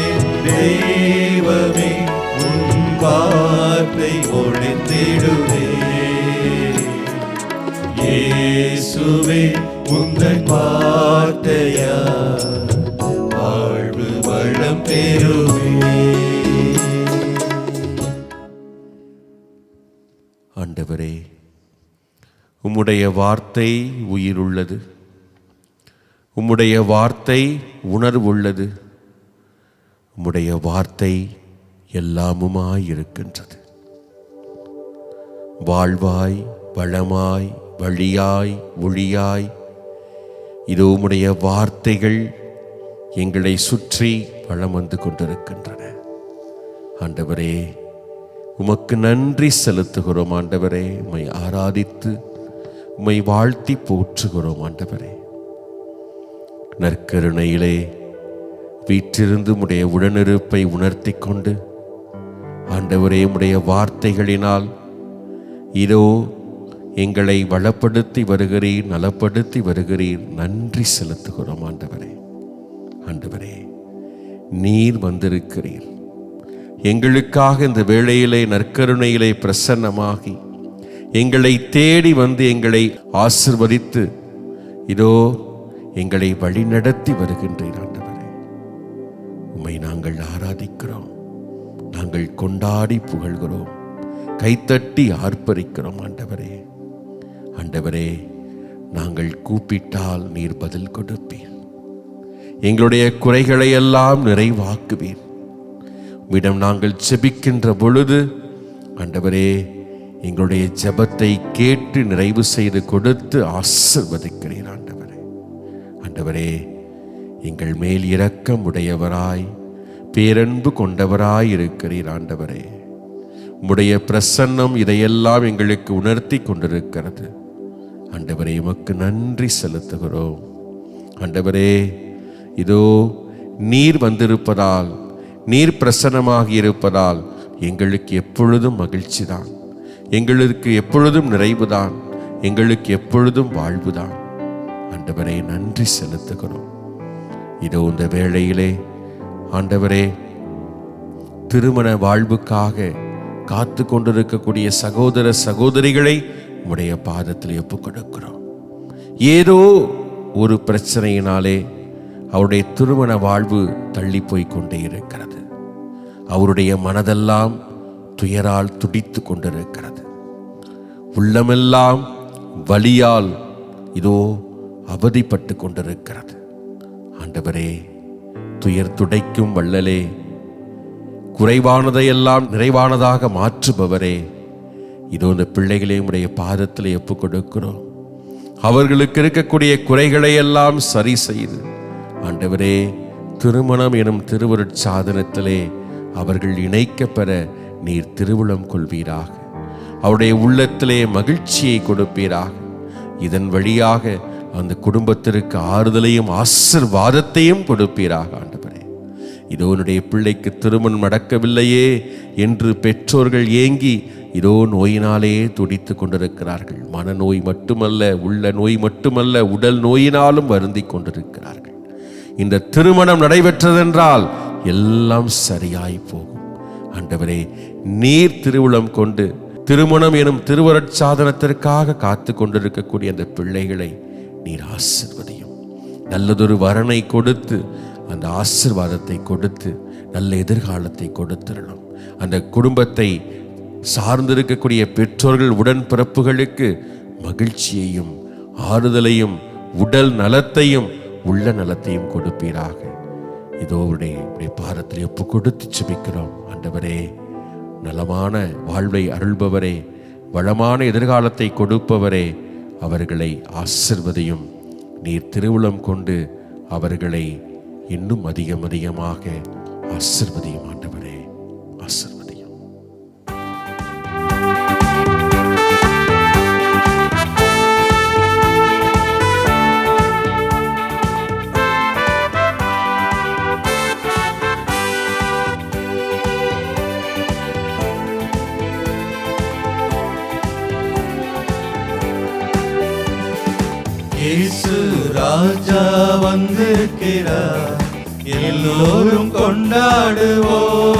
என் தெய்வமே உன் வார்த்தை ஒழிந்திடுமே. இயேசுவே உந்தன் வார்த்தையா வாழ்வு வளம் பெறுமே. ஆண்டவரே, உம்முடைய வார்த்தை உயிருள்ளது, உம்முடைய வார்த்தை உணர்வுள்ளது, உம்முடைய வார்த்தை எல்லாமுமாயிருக்கின்றது. வாழ்வாய் வளமாய் வழியாய் ஒளியாய் இதோ உம்முடைய வார்த்தைகள் எங்களை சுற்றி வளம் வந்து கொண்டிருக்கின்றன. ஆண்டவரே, உமக்கு நன்றி செலுத்துகிறோம். ஆண்டவரே, உம்மை ஆராதித்து உம்மை வாழ்த்தி போற்றுகிறோம். ஆண்டவரே, நற்கருணையிலே வீற்றிருந்து உம்முடைய உடனிருப்பை உணர்த்தி கொண்டு ஆண்டவரே, உம்முடைய வார்த்தைகளினால் இதோ எங்களை வளப்படுத்தி வருகிறீர், நலப்படுத்தி வருகிறீர். நன்றி செலுத்துகிறோம். ஆண்டவரே, ஆண்டவரே, நீர் வந்திருக்கிறீர். எங்களுக்காக இந்த வேளையிலே நற்கருணையிலே பிரசன்னமாகி எங்களை தேடி வந்து எங்களை ஆசிர்வதித்து இதோ எங்களை வழிநடத்தி வருகின்றீர். ஆண்டவரே, உம்மை நாங்கள் ஆராதிக்கிறோம், நாங்கள் கொண்டாடி புகழ்கிறோம், கைத்தட்டி ஆர்ப்பரிக்கிறோம். ஆண்டவரே, ஆண்டவரே, நாங்கள் கூப்பிட்டால் நீர் பதில் கொடுப்பீர், எங்களுடைய குறைகளை எல்லாம் நிறைவாக்குவீர். உம்மிடம் நாங்கள் ஜெபிக்கின்ற பொழுது ஆண்டவரே, எங்களுடைய ஜெபத்தை கேட்டு நிறைவு செய்து கொடுத்து ஆசீர்வதிக்கிறீர். ஆண்டவரே, ஆண்டவரே, எங்கள் மேல் இரக்கம் உடையவராய் பேரன்பு கொண்டவராய் இருக்கிறீர். ஆண்டவரே, உம்முடைய பிரசன்னம் இதையெல்லாம் எங்களுக்கு உணர்த்தி கொண்டிருக்கிறது. ஆண்டவரே, உமக்கு நன்றி செலுத்துகிறோம். ஆண்டவரே, இதோ நீர் வந்திருப்பதால், நீர் பிரசன்னமாகி இருப்பதால் எங்களுக்கு எப்பொழுதும் மகிழ்ச்சி தான், எங்களுக்கு எப்பொழுதும் நிறைவுதான், எங்களுக்கு எப்பொழுதும் வாழ்வுதான். ஆண்டவரே, நன்றி செலுத்துகிறோம். இதோ இந்த வேளையிலே ஆண்டவரே, திருமண வாழ்வுக்காக காத்து கொண்டிருக்கக்கூடிய சகோதர சகோதரிகளை உம்முடைய பாதத்தில் ஒப்புக் கொடுக்கிறோம். ஏதோ ஒரு பிரச்சனையினாலே அவருடைய திருமண வாழ்வு தள்ளி போய் கொண்டே இருக்கிறது. அவருடைய மனதெல்லாம் துயரால் துடித்து கொண்டிருக்கிறது. உள்ளமெல்லாம் வலியால் இதோ அவதிப்பட்டு கொண்டிருக்கிறது. ஆண்டவரே, துயர் துடைக்கும் வள்ளலே, குறைவானதையெல்லாம் நிறைவானதாக மாற்றுபவரே, இதோ இந்த பிள்ளைகளை உடைய பாதத்தில் ஒப்புக் கொடுக்கிறோம். அவர்களுக்கு இருக்கக்கூடிய குறைகளை எல்லாம் சரி செய்து ஆண்டவரே, திருமணம் எனும் திருவருட்சாதனத்திலே அவர்கள் இணைக்கப்பெற நீர் திருவுளம் கொள்வீராக. அவருடைய உள்ளத்திலே மகிழ்ச்சியை கொடுப்பீராக. இதன் வழியாக அந்த குடும்பத்திற்கு ஆறுதலையும் ஆசீர்வாதத்தையும் கொடுப்பீராக. ஆண்டவரே, இதோ என்னுடைய பிள்ளைக்கு திருமணம் நடக்கவில்லையே என்று பெற்றோர்கள் ஏங்கி இதோ நோயினாலே துடித்து கொண்டிருக்கிறார்கள். மனநோய் மட்டுமல்ல, உள்ள நோய் மட்டுமல்ல, உடல் நோயினாலும் வருந்தி கொண்டிருக்கிறார்கள். இந்த திருமணம் நடைபெற்றதென்றால் எல்லாம் சரியாய் போகும். ஆண்டவரே, நீர் திருவுளம் கொண்டு திருமணம் எனும் திருவருட்சாதனத்திற்காக காத்து கொண்டிருக்கக்கூடிய அந்த பிள்ளைகளை நீர் ஆசீர்வதியும். நல்லதொரு வரனை கொடுத்து அந்த ஆசீர்வாதத்தை கொடுத்து நல்ல எதிர்காலத்தை கொடுத்திடணும். அந்த குடும்பத்தை சார்ந்திருக்கக்கூடிய பெற்றோர்கள் உடன்பிறப்புகளுக்கு மகிழ்ச்சியையும் ஆறுதலையும் உடல் நலத்தையும் உள்ள நலத்தையும் கொடுப்பீராக. இதோ உடைய பாதத்தில் ஒப்பு கொடுத்து ஜெபிக்கிறோம். ஆண்டவரே, நலமான வாழ்வை அருள்பவரே, வளமான எதிர்காலத்தை கொடுப்பவரே, அவர்களை ஆசிர்வதியும். நீர் திருவுளம் கொண்டு அவர்களை இன்னும் அதிகமாக ஆசிர்வதியும் ஆண்டவரே, ஆசிர்வதியும். இயேசு ராஜா வந்திருக்கிறார், எல்லோரும் கொண்டாடுவோம்,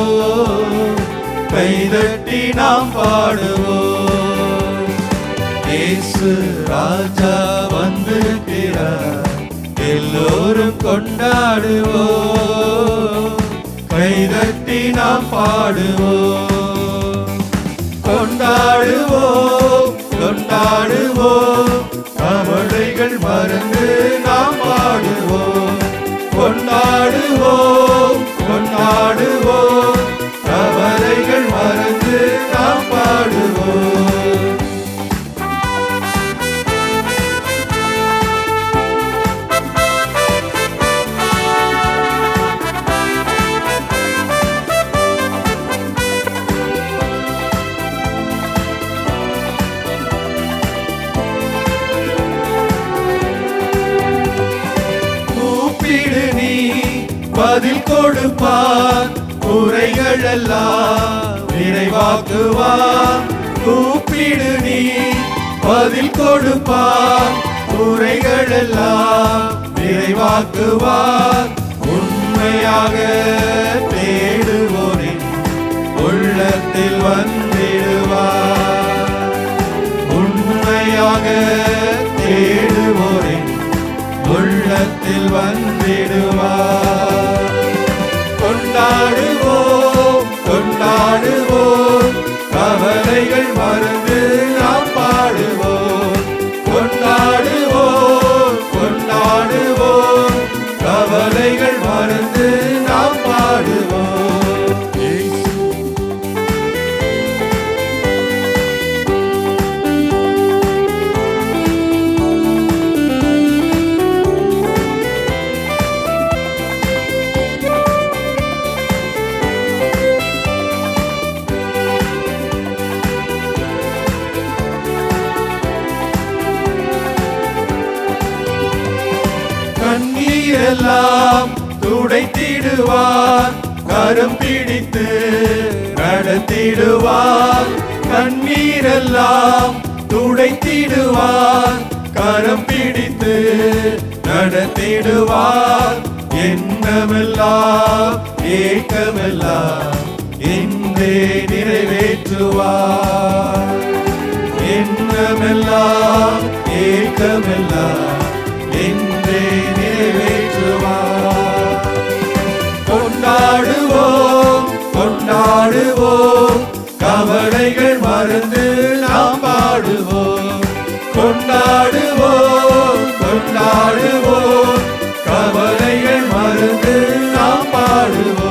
கைதட்டி நாம் பாடுவோம். இயேசு ராஜா வந்திருக்கிறார், எல்லோரும் கொண்டாடுவோம், கைதட்டி நாம் பாடுவோம். கொண்டாடுவோம், கொண்டாடுவோம், கவலைகள் மறந்து நாம் பாடுவோம். கொண்டாடுவோம், கொண்டாடுவோம், கவலைகள் மறந்து நாம் பாடுவோம். பதில் கொடுப்பார், குறைகள் எல்லாம் நிறைவாக்குவார். கூப்பிடு நீ, பதில் கொடுப்பார், குறைகள் எல்லாம் நிறைவாக்குவார். உண்மையாக தேடுவோரின் உள்ளத்தில் வந்திடுவார். உண்மையாக தேடுவோரின் உள்ளத்தில் வந்திடுவார். கொண்டாடுவோம், கொண்டாடுவோம், கவலைகள் மறந்து நாம் பாடுவோம். கொண்டாடுவோம், கொண்டாடுவோம், கவலைகள் மறந்து நாம் பாடுவோம். கண்ணீரெல்லாம் துடைத்திடுவார், கரம் பிடித்து நடத்திடுவார். கண்ணீரெல்லாம் துடைத்திடுவார், கரம் பிடித்து நடத்திடுவார். எண்ணமெல்லாம் ஏக்கமெல்லாம் இன்றே நிறைவேற்றுவார். எண்ணமெல்லாம் ஏக்கமெல்லாம் இன்றே நிறைவேற்றுவார். கொண்டாடுவோம், கொண்டாடுவோம், கவலைகள் மறந்து நாம் பாடுவோம். கொண்டாடுவோம், கொண்டாடுவோம், கவலைகள் மறந்து நாம் பாடுவோம்.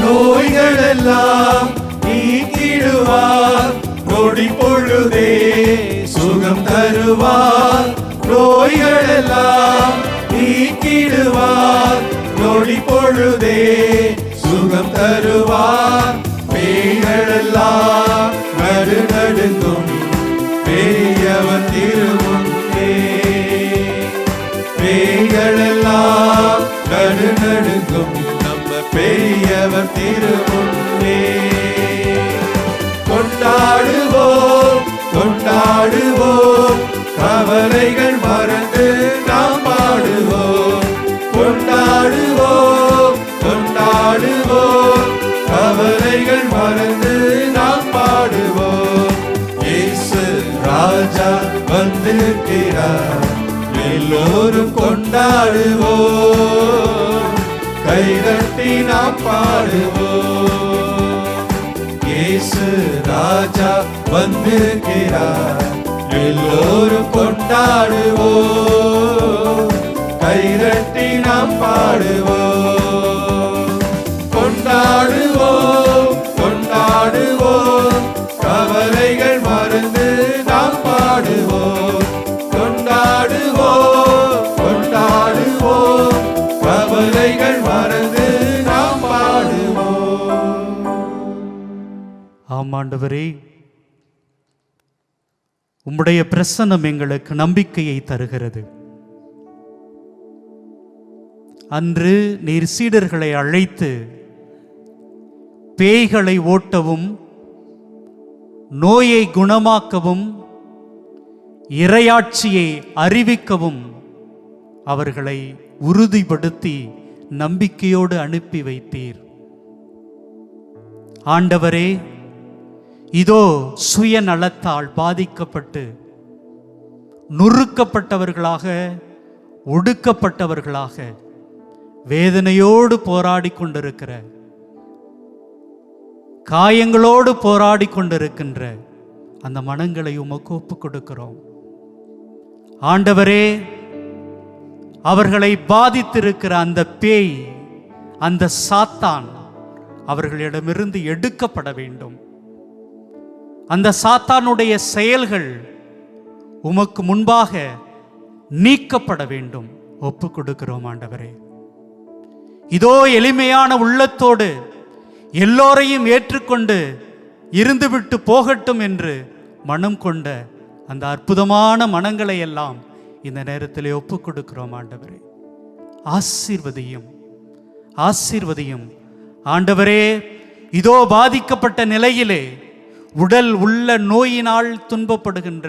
நோய்களெல்லாம் நீக்கிடுவார், நொடி பொழுதே சுகம் தருவார். நோய்களெல்லாம் நீக்கிடுவார், நொடி பொழுதே சுகம் தருவார். பேய்களெல்லாம் நடுநடுங்கும் பெரியவர் திருமுன்னே. பேய்களெல்லாம் நடுநடுங்கும் பெரியவர் திருமுன்னே. கொண்டாடுவோம், கொண்டாடுவோம், கவலைகள் மறந்து நாம் பாடுவோம். கொண்டாடுவோம், கொண்டாடுவோம், கவலைகள் மறந்து நாம் பாடுவோம். இயேசு ராஜா வந்திருக்கிறார். எல்லோரும் கொண்டாடுவோம், கைதட்டி நாம் பாடுவோம். இயேசு ராஜா வந்திருக்கிறார். எல்லோரும் கொண்டாடுவோம், கைதட்டி நாம் பாடுவோம். கொண்டாடுவோம், கொண்டாடுவோம், கவலைகள் மறந்து நாம் பாடுவோம். கொண்டாடுவோம், கொண்டாடுவோம், கவலைகள் மறந்து நாம் பாடுவோம். ஆமாண்டவரே, உம்முடைய பிரசன்னம் எங்களுக்கு நம்பிக்கையை தருகிறது. அன்று நீர் சீடர்களை அழைத்து பேய்களை ஓட்டவும் நோயை குணமாக்கவும் இறையாட்சியை அறிவிக்கவும் அவர்களை உறுதிப்படுத்தி நம்பிக்கையோடு அனுப்பி வைத்தீர். ஆண்டவரே, இதோ சுயநலத்தால் பாதிக்கப்பட்டு நுறுக்கப்பட்டவர்களாக ஒடுக்கப்பட்டவர்களாக வேதனையோடு போராடி கொண்டிருக்கிற, காயங்களோடு போராடி கொண்டிருக்கின்ற அந்த மனங்களை உமக்கு ஒப்புக் கொடுக்கிறோம். ஆண்டவரே, அவர்களை பாதித்திருக்கிற அந்த பேய், அந்த சாத்தான் அவர்களிடமிருந்து எடுக்கப்பட வேண்டும். அந்த சாத்தானுடைய செயல்கள் உமக்கு முன்பாக நீக்கப்பட வேண்டும். ஒப்புக் கொடுக்கிறோம் ஆண்டவரே. இதோ எளிமையான உள்ளத்தோடு எல்லோரையும் ஏற்றுக்கொண்டு இருந்துவிட்டு போகட்டும் என்று மனம் கொண்ட அந்த அற்புதமான மனங்களை எல்லாம் இந்த நேரத்தில் ஒப்புக் கொடுக்கிறோம் ஆண்டவரே. ஆசீர்வதியும், ஆசீர்வதியும் ஆண்டவரே. இதோ பாதிக்கப்பட்ட நிலையிலே உடல் உள்ள நோயினால் துன்பப்படுகின்ற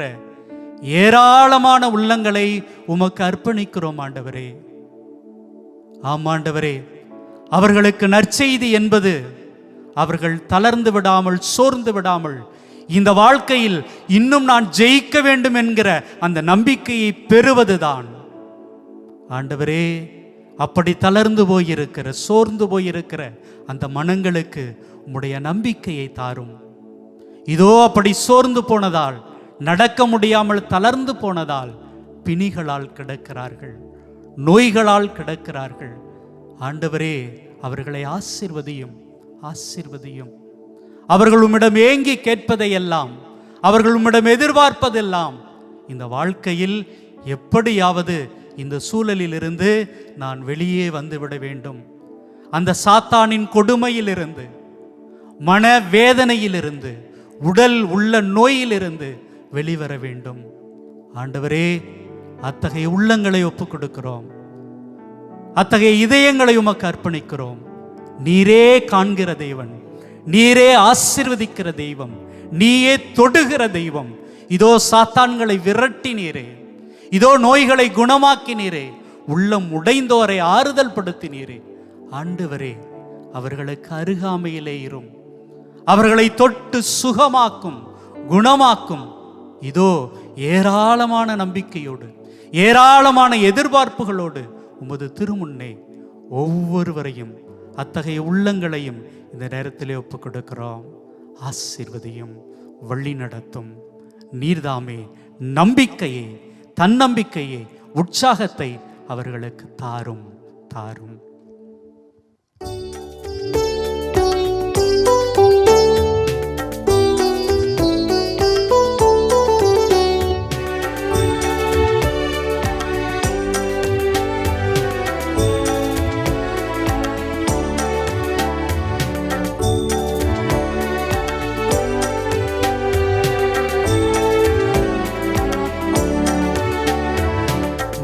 ஏராளமான உள்ளங்களை உமக்கு அர்ப்பணிக்கிறோம் ஆண்டவரே. ஆமாண்டவரே, அவர்களுக்கு நற்செய்தி என்பது அவர்கள் தளர்ந்து விடாமல் சோர்ந்து விடாமல் இந்த வாழ்க்கையில் இன்னும் நான் ஜெயிக்க வேண்டும் என்கிற அந்த நம்பிக்கையை பெறுவதுதான். ஆண்டவரே, அப்படி தளர்ந்து போயிருக்கிற சோர்ந்து போயிருக்கிற அந்த மனங்களுக்கு உம்முடைய நம்பிக்கையை தாரும். இதோ அப்படி சோர்ந்து போனதால், நடக்க முடியாமல் தளர்ந்து போனதால் பிணிகளால் கிடக்கிறார்கள், நோய்களால் கிடக்கிறார்கள். ஆண்டவரே, அவர்களை ஆசீர்வதியும், ஆசீர்வதியும். அவர்கள் உம்மிடம் ஏங்கி கேட்பதையெல்லாம், அவர்கள் உம்மிடம் எதிர்பார்ப்பதெல்லாம் இந்த வாழ்க்கையில் எப்படியாவது இந்த சூழலில் இருந்து நான் வெளியே வந்துவிட வேண்டும், அந்த சாத்தானின் கொடுமையிலிருந்து, மன வேதனையிலிருந்து, உடல் உள்ள நோயிலிருந்து வெளிவர வேண்டும். ஆண்டவரே, அத்தகைய உள்ளங்களை ஒப்புக் கொடுக்கிறோம், அத்தகைய இதயங்களை உமக்கு அர்ப்பணிக்கிறோம். நீரே காண்கிற தெய்வம், நீரே ஆசீர்வதிக்கிற தெய்வம், நீயே தொடுகிற தெய்வம். இதோ சாத்தான்களை விரட்டினீரே, இதோ நோய்களை குணமாக்கினீரே, உள்ளம் உடைந்தோரை ஆறுதல் படுத்தினீரே. ஆண்டவரே, அவர்களுக்கு அருகாமையிலே இரும், அவர்களை தொட்டு சுகமாக்கும், குணமாக்கும். இதோ ஏராளமான நம்பிக்கையோடு, ஏராளமான எதிர்பார்ப்புகளோடு உமது திருமுன்னே ஒவ்வொருவரையும், அத்தகைய உள்ளங்களையும் இந்த நேரத்திலே ஒப்புக் கொடுக்கிறோம். ஆசீர்வதியும், வழி நடத்தும். நீர்தாமே நம்பிக்கையை, தன்னம்பிக்கையை, உற்சாகத்தை அவர்களுக்கு தாரும், தாரும்.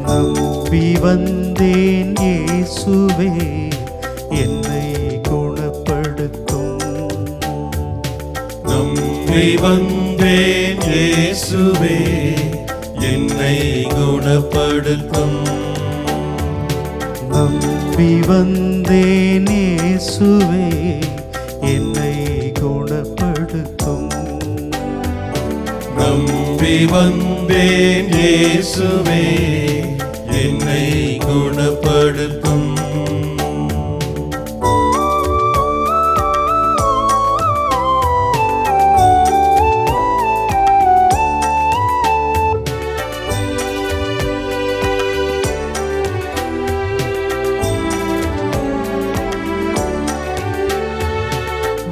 நம்பி வந்தேன் இயேசுவே, என்னை குணப்படுத்தும். நம்பி வந்தேன் இயேசுவே, என்னை குணப்படுத்தும். நம்பி வந்தேன் இயேசுவே, என்னை குணப்படுத்தும். நம்பி வந்தேன் இயேசுவே என்னை குணப்படுத்தும்.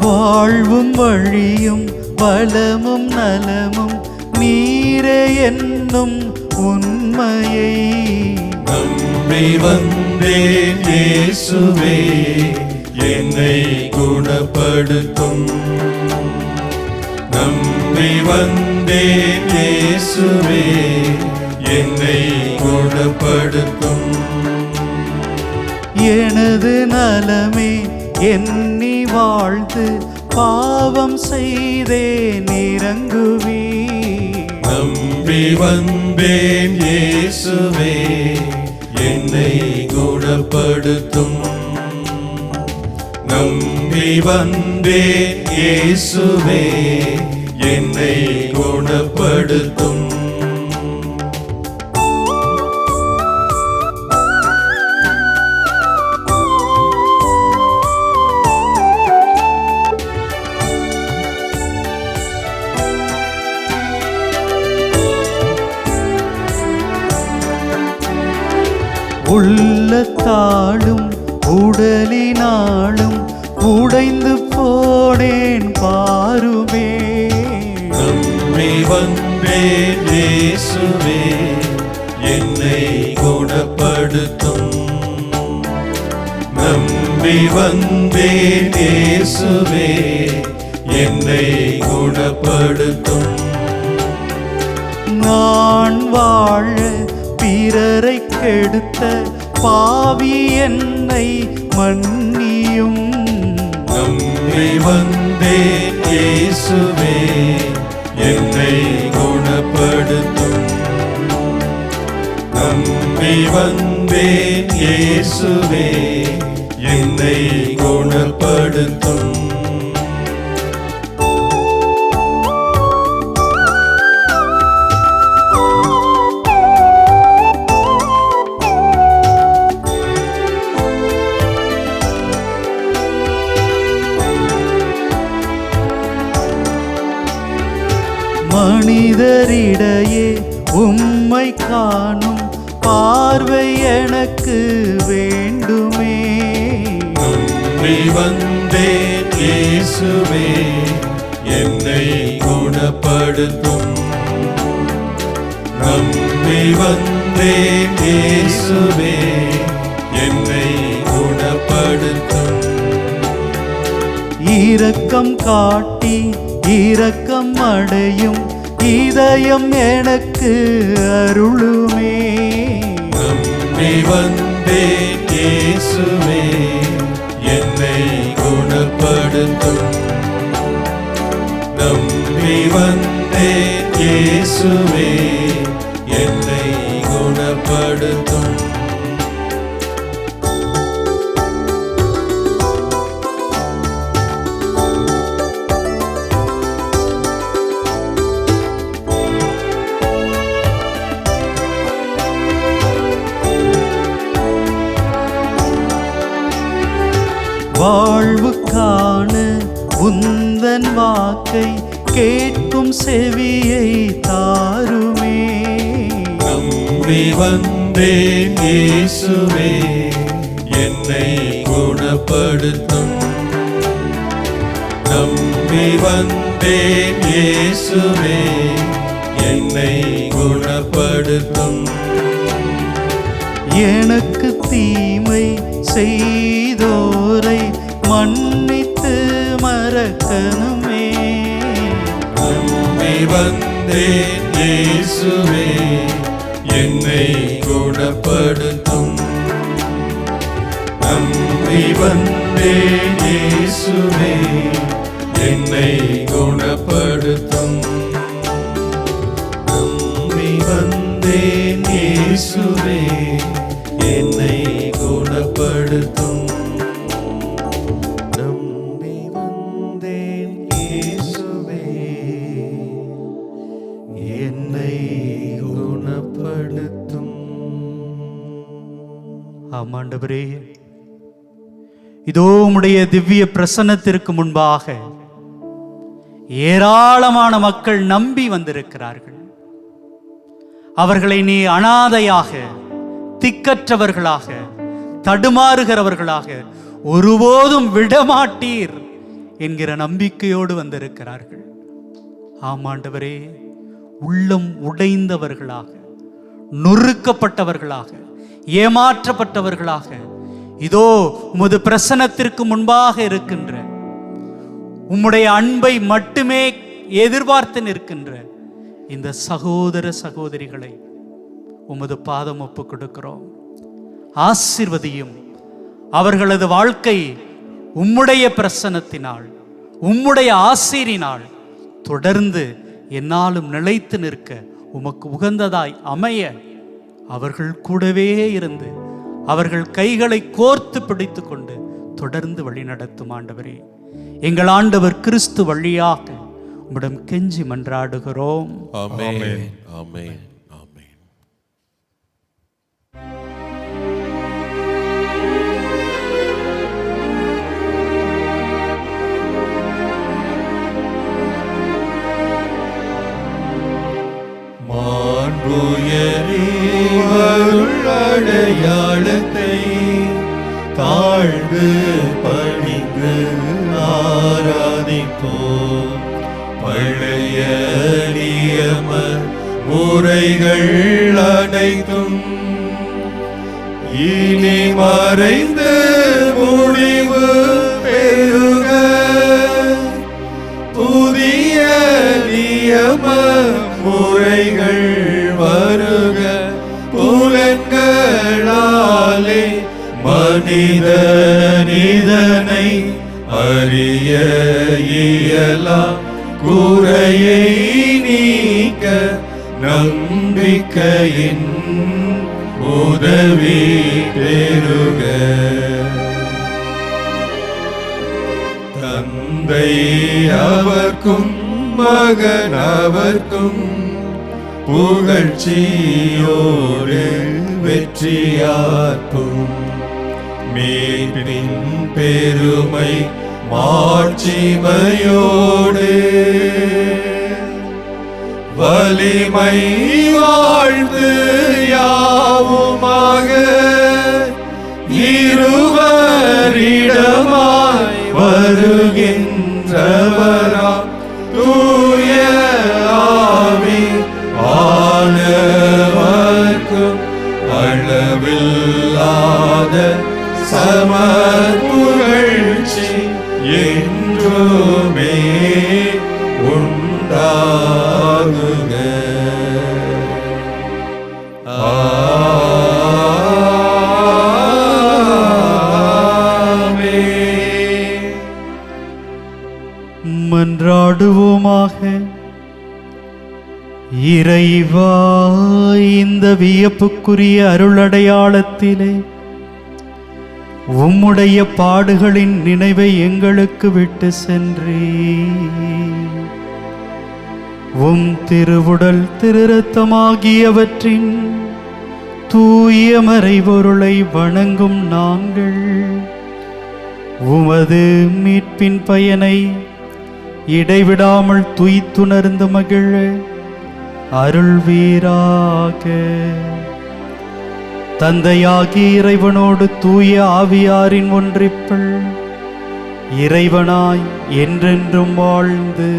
வாழ்வும் வழியும் வளமும் நலமும் நீரே என்னும் உண்மையை நம்பி வந்தேன் இயேசுவே என்னை குணப்படுத்தும். நம்பி வந்தேன் இயேசுவே என்னை குணப்படுத்தும். எனது நலமே எண்ணி வாழ்ந்து பாவம் செய்தேன் இறங்குவி. நம்பி வந்தேன் இயேசுவே என்னை குணப்படுத்தும். நம்பி வந்தேன் இயேசுவே என்னை குணப்படுத்தும். உள்ளத்தாலும் உடலினாலும் உடைந்து போனேன் பாருமே. நம்பி வந்தேன் இயேசுவே என்னை குணப்படுத்தும். நம்பி வந்தேன் இயேசுவே என்னை குணப்படுத்தும். நான் வாழ பிறரை கெடுத்த பாவி என்னை மன்னியும். நம்பி வந்தேன் இயேசுவே என்னை குணப்படுத்தும். நம்பி வந்தேன் இயேசுவே என்னை குணப்படுத்தும். மனிதரிடையே உம்மை காணும் பார்வை எனக்கு வேண்டுமே. நம்பி வந்தேன் இயேசுவே என்னை குணப்படுத்தும். நம்பி வந்தேன் இயேசுவே என்னை குணப்படுத்தும். இரக்கம் காட்டி இரக்கம் அடையும் இதயம் எனக்கு அருளுமே. நம்பி வந்தேன் இயேசுவே என்னை குணப்படுத்தும். நம்பி வந்தேன் இயேசுவே என்னை குணப்படுத்தும். வாழ்வுக்கான உந்தன் வாக்கை கேட்கும் செவியை தாருமே. நம்பி வந்தேன் இயேசுவே என்னை குணப்படுத்தும். நம்பி வந்தேன் இயேசுவே என்னை குணப்படுத்தும். எனக்கு தீமை செய்தோரை மன்னித்து மறக்கணுமே. நம்பி வந்தேன் இயேசுவே என்னை குணப்படுத்தும். நம்பி வந்தேன் இயேசுவே என்னை குணப்படுத்தும். நம்பி வந்தேன் இயேசுவே என்னை குணப்படுத்தும். நம்பி வந்தேன் இயேசுவே என்னை ஆமாண்டவரே, இதோ உம்முடைய திவ்ய பிரசன்னத்திற்கு முன்பாக ஏராளமான மக்கள் நம்பி வந்திருக்கிறார்கள். அவர்களை நீ அனாதையாக, திக்கற்றவர்களாக, தடுமாறுகிறவர்களாக ஒருபோதும் விடமாட்டீர் என்கிற நம்பிக்கையோடு வந்திருக்கிறார்கள். ஆமாண்டவரே, உள்ளம் உடைந்தவர்களாக, நொறுக்கப்பட்டவர்களாக, ஏமாற்றப்பட்டவர்களாக இதோ உமது பிரசன்னத்திற்கு முன்பாக இருக்கின்ற, உம்முடைய அன்பை மட்டுமே எதிர்பார்த்து நிற்கின்ற இந்த சகோதர சகோதரிகளை உமது பாதம் ஒப்பு கொடுக்கிறோம். ஆசீர்வதியும். அவர்களது வாழ்க்கை உம்முடைய பிரசன்னத்தினால், உம்முடைய ஆசீரினால் தொடர்ந்து என்னாலும் நிலைத்து நிற்க உமக்கு உகந்ததாய் அமைய அவர்கள் கூடவே இருந்து அவர்கள் கைகளை கோர்த்து பிடித்து கொண்டு தொடர்ந்து வழிநடத்தும் ஆண்டவரே. எங்கள் ஆண்டவர் கிறிஸ்து வழியாக உம்மிடம் கெஞ்சி மன்றாடுகிறோம். ஆமென். ஆமென். ஆமென். அடையாளத்தை தாழ்ந்து பணிந்து ஆராதிப்போம். பழைய நியம முறைகள் அனைத்தும் இனி மறைந்து முடிவு பெறுக. புதிய நியம முறைகள் வருக. புலன்களாலே மனிதனிதனை அறிய இயலாம். குறையை நீக்க நம்பிக்கையின் உதவி பெறுக. தந்தை அவர்க்கும் மகன் அவர்க்கும் புகழ்ச்சியோடு வெற்றியாற்றும். மீட்பின் பெருமை மாட்சிமையோடு வலிமை வாழ்த்து யாவுமாக இருவரிடமாய் வருகின்றவராம் தூய ஆவி ஆனவர்க்கும் அளவில்லாத சமபுகழ்ச்சி என்றுமே உண்டாகுக. ஆமென். மன்றாடுவோமாக. இறைவா, இந்த வியப்புக்குரிய அருளடையாளத்திலே உம்முடைய பாடுகளின் நினைவை எங்களுக்கு விட்டு சென்றே. உம் திருவுடல் திருரத்தமாகியவற்றின் தூய மறைபொருளை வணங்கும் நாங்கள் உமது மீட்பின் பயனை இடைவிடாமல் துய்த்துணர்ந்து மகிழ அருள்வீராக. தந்தையாகிய இறைவனோடு தூய ஆவியாரின் ஒன்றிப்பில் இறைவனாய் என்றென்றும் வாழ்ந்து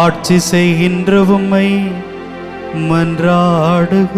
ஆட்சி செய்கின்ற உம்மை மன்றாடுகிறோம்.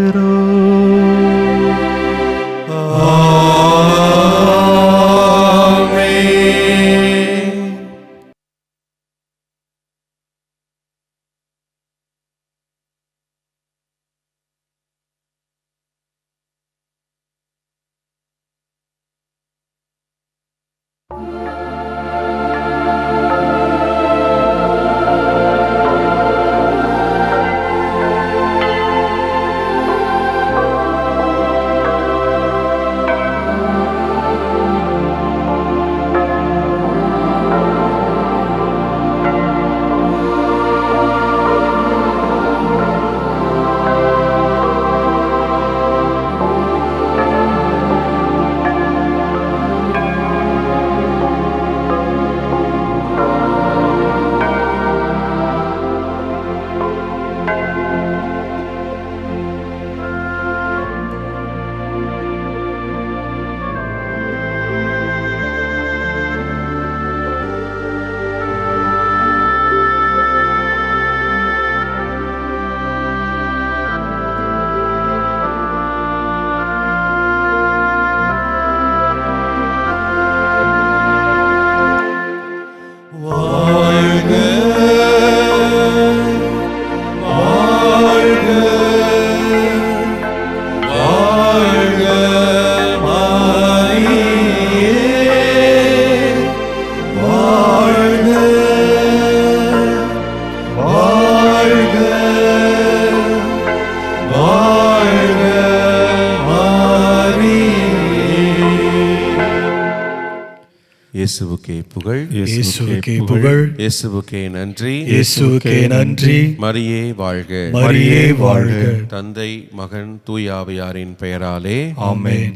இயேசுவுக்கே புகழ், இயேசுவுக்கே புகழ், இயேசுவுக்கே நன்றி, இயேசுவுக்கே நன்றி. மரியே வாழ்க, மரியே வாழ்க. தந்தை மகன் தூய ஆவியாரின் பெயராலே ஆமென்.